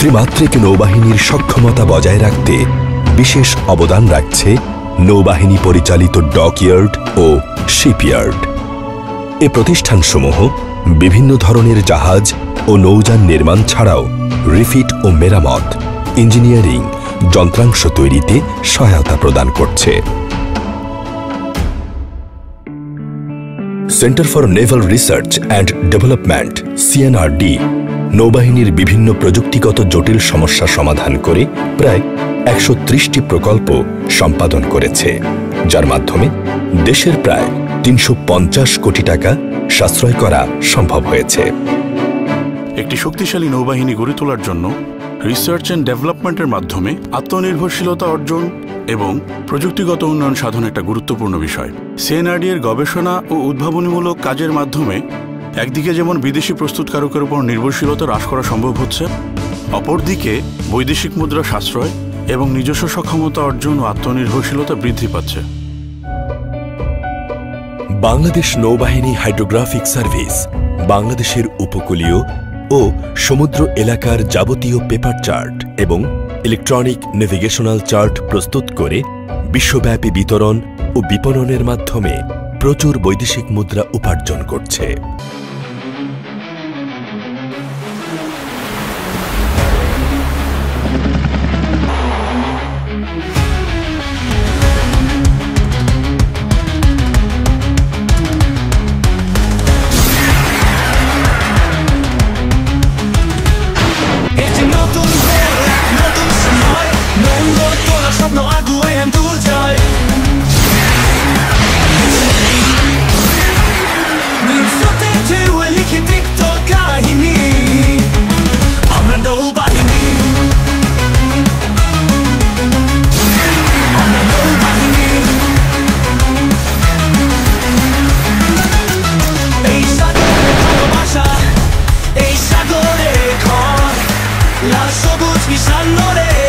ত্রিমাত্রিক নৌবাহিনীর সক্ষমতা বজায় রাখতে বিশেষ অবদান রাখছে নৌবাহিনী পরিচালিত ডকইয়ার্ড ও শিপইয়ার্ড। এ প্রতিষ্ঠানসমূহ বিভিন্ন ধরনের জাহাজ ও নৌযান নির্মাণ ছাড়াও রিফিট ও মেরামত, ইঞ্জিনিয়ারিং, যন্ত্রাংশ তৈরিতে সহায়তা প্রদান করছে। Centre for naval research and development CNRD নৌবাহিনীর বিভিন্ন প্রযুক্তিগত জটিল সমস্যা সমাধান করে প্রায় ১৩০টি প্রকল্প সম্পাদন করেছে, যার মাধ্যমে দেশের প্রায় ৩৫০ কোটি টাকা সাশ্রয় করা সম্ভব হয়েছে। একটি শক্তিশালী নৌবাহিনী গড়ে তোলার জন্য রিসার্চ অ্যান্ড ডেভেলপমেন্টের মাধ্যমে আত্মনির্ভরশীলতা অর্জন এবং প্রযুক্তিগত উন্নয়ন সাধন একটা গুরুত্বপূর্ণ বিষয়। সিএনআরডি এর গবেষণা ও উদ্ভাবনীমূলক কাজের মাধ্যমে একদিকে যেমন বিদেশি প্রস্তুতকারকের উপর নির্ভরশীলতা হ্রাস করা সম্ভব হচ্ছে, অপরদিকে বৈদেশিক মুদ্রা সাশ্রয় এবং নিজস্ব সক্ষমতা অর্জন ও আত্মনির্ভরশীলতা বৃদ্ধি পাচ্ছে। বাংলাদেশ নৌবাহিনী হাইড্রোগ্রাফিক সার্ভিস বাংলাদেশের উপকূলীয় ও সমুদ্র এলাকার যাবতীয় পেপার চার্ট এবং ইলেকট্রনিক নেভিগেশনাল চার্ট প্রস্তুত করে বিশ্বব্যাপী বিতরণ ও বিপণনের মাধ্যমে প্রচুর বৈদেশিক মুদ্রা উপার্জন করছে। La szobuć mi szanore